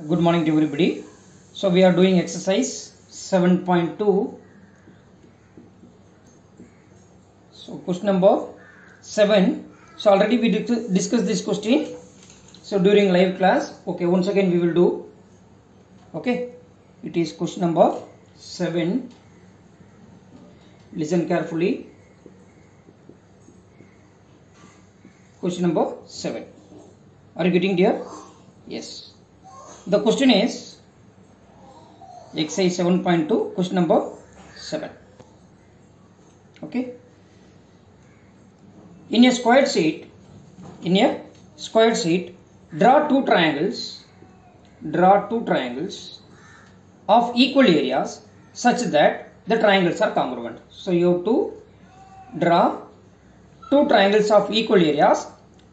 Good morning to everybody. So we are doing exercise 7.2. So question number 7. So already we discussed this question. So during live class. Okay, once again we will do. Okay, it is question number 7. Listen carefully. Question number 7. Are you getting there? Yes. The question is exercise 7.2, question number 7. Okay. In a squared sheet, draw two triangles of equal areas such that the triangles are congruent. So you have to draw two triangles of equal areas.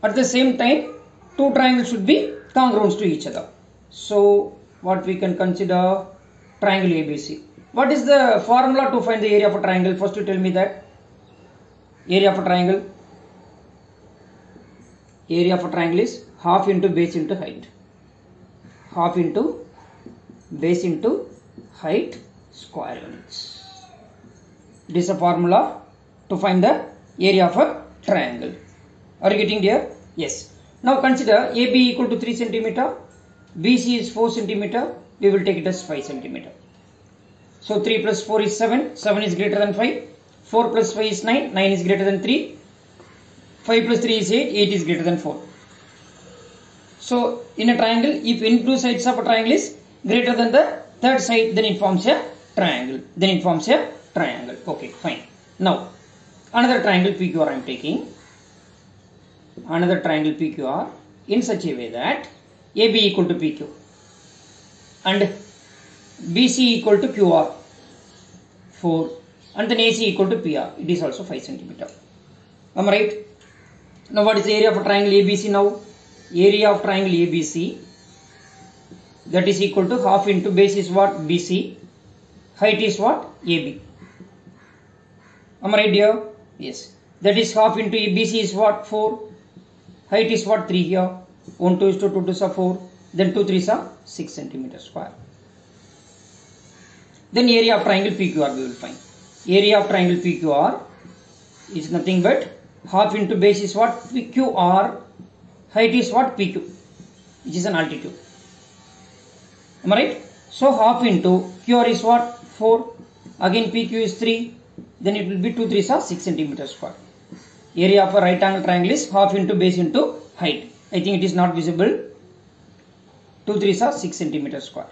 At the same time, two triangles should be congruent to each other. So what we can consider triangle ABC. What is the formula to find the area of a triangle? First you tell me that. Area of a triangle. Area of a triangle is half into base into height. Half into base into height square units. It is a formula to find the area of a triangle. Are you getting there? Yes. Now consider AB equal to 3 cm. BC is 4 cm. We will take it as 5 cm. So 3 plus 4 is 7. 7 is greater than 5. 4 plus 5 is 9. 9 is greater than 3. 5 plus 3 is 8. 8 is greater than 4. So in a triangle, if any two sides of a triangle is greater than the third side, then it forms a triangle. Okay, fine. Now another triangle PQR I am taking. Another triangle PQR in such a way that AB equal to PQ and BC equal to QR 4 and then AC equal to PR. It is also 5 cm. Am I right? Now what is the area of a triangle ABC now? Area of triangle ABC, that is equal to half into base is what? BC. Height is what? AB. Am I right here? Yes. That is half into BC is what? 4. Height is what? 3 here. 1 2 is to 2 2 is 4. Then 2 3 is 6 cm square. Then area of triangle PQR we will find. Area of triangle PQR is nothing but half into base is what? QR. Height is what? PQ, which is an altitude. Am I right? So half into QR is what? 4. Again PQ is 3. Then it will be 2 3 is 6 cm square. Area of a right angle triangle is half into base into height. I think it is not visible. 2 3 is 6 cm square.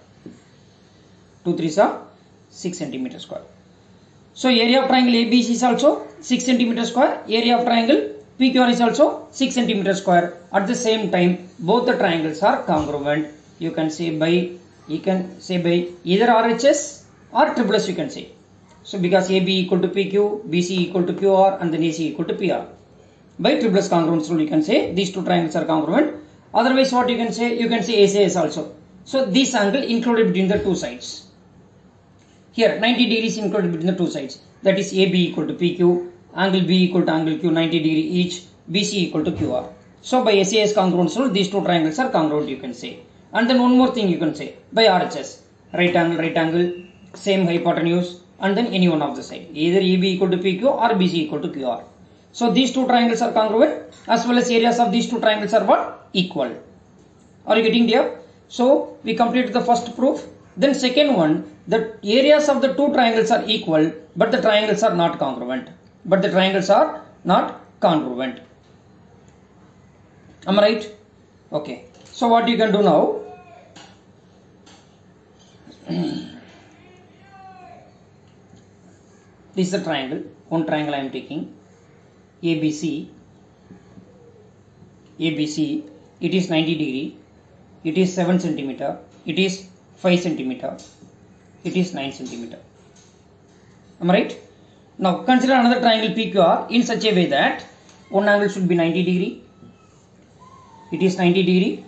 2 3 is 6 cm square. So area of triangle ABC is also 6 cm square. Area of triangle PQR is also 6 cm square. At the same time, both the triangles are congruent. You can say by either RHS or triple S you can say. So because AB equal to PQ, BC equal to QR and then AC equal to PR. By triple S congruence rule you can say these two triangles are congruent. Otherwise what you can say? You can say SAS also. So this angle included between the two sides. Here 90 degrees included between the two sides. That is AB equal to PQ, angle B equal to angle Q 90 degree each, BC equal to QR. So by SAS congruence rule these two triangles are congruent you can say. And then one more thing you can say by RHS. Right angle, same hypotenuse and then any one of the side. Either AB equal to PQ or BC equal to QR. So these two triangles are congruent as well as areas of these two triangles are what? Equal. Are you getting there? So we completed the first proof. Then second one, the areas of the two triangles are equal but the triangles are not congruent. Am I right? Okay. So what you can do now? This is a triangle. One triangle I am taking. ABC. It is 90 degree. It is 7 cm. It is 5 cm. It is 9 cm. Am I right? Now consider another triangle PQR in such a way that one angle should be 90 degree. It is 90 degree.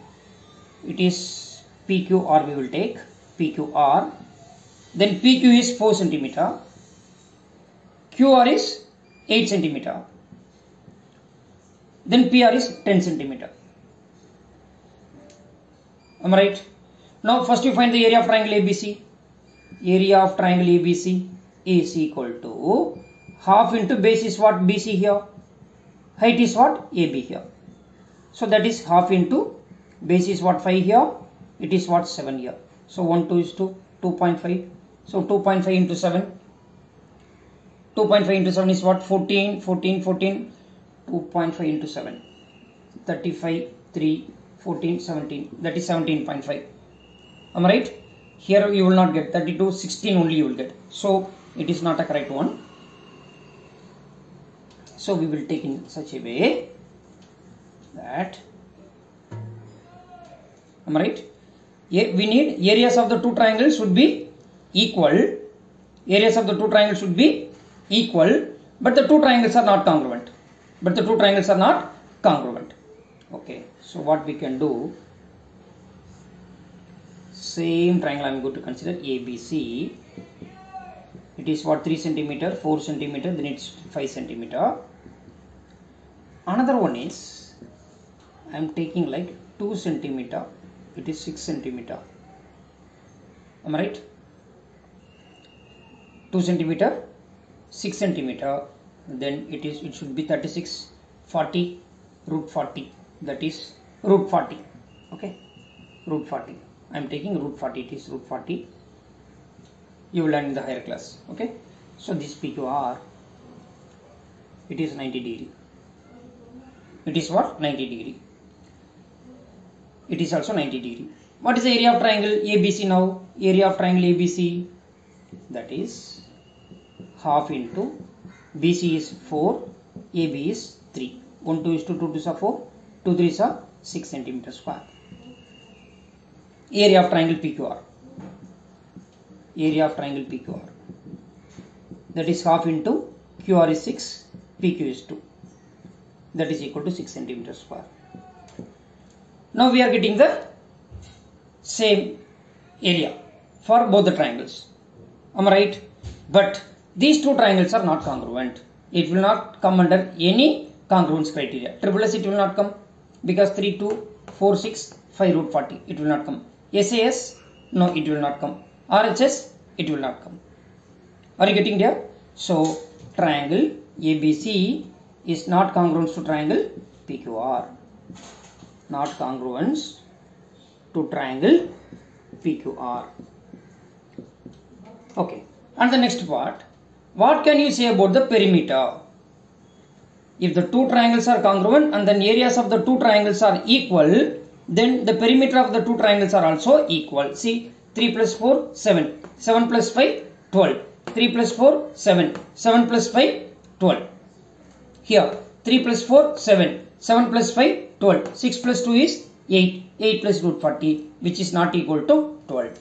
It is PQR we will take. PQR. Then PQ is 4 cm. QR is 8 cm. Then PR is 10 centimeter. Am I right? Now first you find the area of triangle ABC. Area of triangle ABC is equal to half into base is what? BC here. Height is what? AB here. So that is half into base is what? 5 here. It is what? 7 here. So 1, 2 is 2. 2.5. So 2.5 into 7. 2.5 into 7 is what? 14. 14. 14. 2.5 into 7. 35. 3. 14. 17. That is 17.5. Am I right? Here you will not get 32. 16 only you will get. So it is not a correct one. So we will take in such a way that, am I right? We need areas of the two triangles should be equal. Areas of the two triangles should be equal, but the two triangles are not congruent. Okay, so what we can do, same triangle I am going to consider ABC. It is what? 3 centimeter, 4 centimeter, then it's 5 centimeter. Another one is, I am taking like 2 centimeter, it is 6 centimeter. Am I right? 2 centimeter, 6 centimeter, then it should be 36, 40, root 40, that is root 40. Okay, root 40. I am taking root 40, it is root 40. You will learn in the higher class. Okay, so this PQR, it is 90 degree. It is what? 90 degree. It is also 90 degree. What is the area of triangle ABC now? Area of triangle ABC, that is half into BC is 4, AB is 3. 1, 2 is 2, 2 2 are 4, 2 3 are 6 centimeter square. Area of triangle PQR. Area of triangle PQR, that is half into QR is 6, PQ is 2. That is equal to 6 centimeter square. Now we are getting the same area for both the triangles. Am I right? But these two triangles are not congruent. It will not come under any congruence criteria. Triple S it will not come because 3, 2, 4, 6, 5 root 40. It will not come. SAS, no, it will not come. RHS, it will not come. Are you getting there? So triangle ABC is not congruent to triangle PQR. Not congruence to triangle PQR. Okay. And the next part, what can you say about the perimeter? If the two triangles are congruent and then areas of the two triangles are equal, then the perimeter of the two triangles are also equal. See, 3 plus 4, 7. 7 plus 5, 12. 3 plus 4, 7. 7 plus 5, 12. Here, 3 plus 4, 7. 7 plus 5, 12. 6 plus 2 is 8. 8 plus root 40, which is not equal to 12.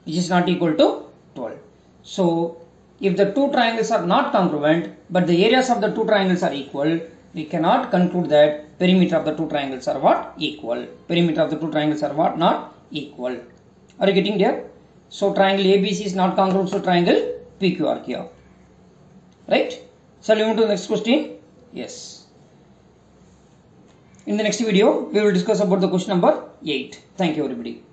Which is not equal to 12. So, if the two triangles are not congruent, but the areas of the two triangles are equal, we cannot conclude that perimeter of the two triangles are what? Equal. Perimeter of the two triangles are what? Not equal. Are you getting there? So triangle ABC is not congruent to triangle PQR here. Right? Shall we move to the next question? Yes. In the next video, we will discuss about the question number 8. Thank you everybody.